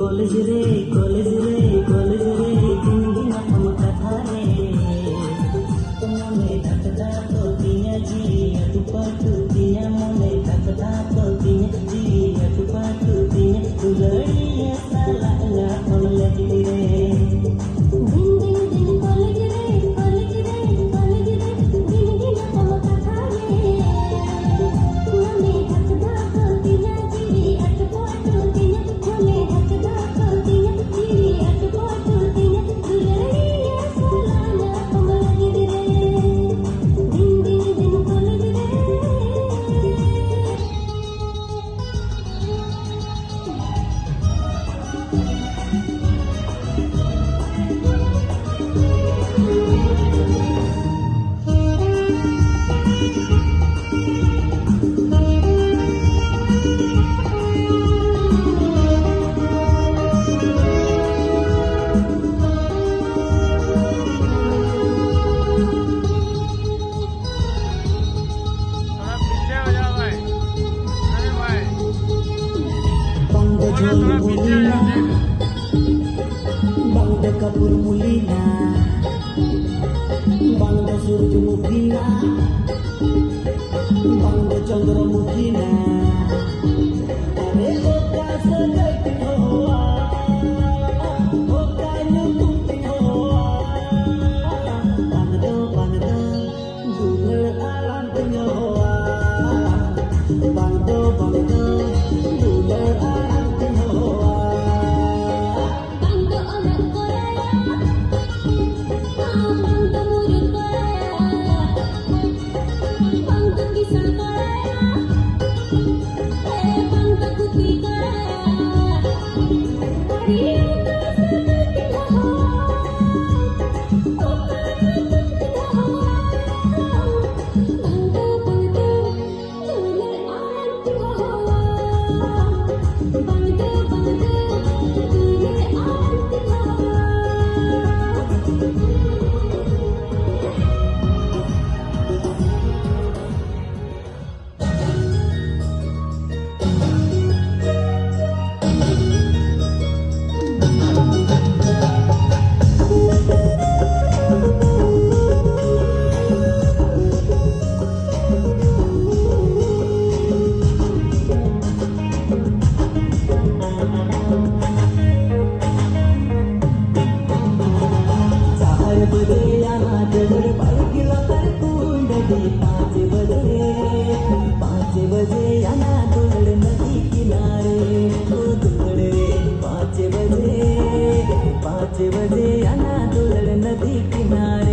college रे college रे college रे दिन दिन हम कथा रे तुमने धकधा तो दिया जी अटुपट दिया मोने धकधा तो दिया जी अटुपट दिया दुलड़िया साला ना हम लगी रे Bangda Kapur Mulina Bangda Surjumukina Bangda Chandramukina Are oka sajati hoa oka nyututi hoa Bangda Bangda dular alam punya hoa Bangda Bangda dular alam punya hoa पाँच बजे आना दुलड़ नदी किनारे ओ दुलड़ रे 5 बजे आना दुलड़ नदी किनारे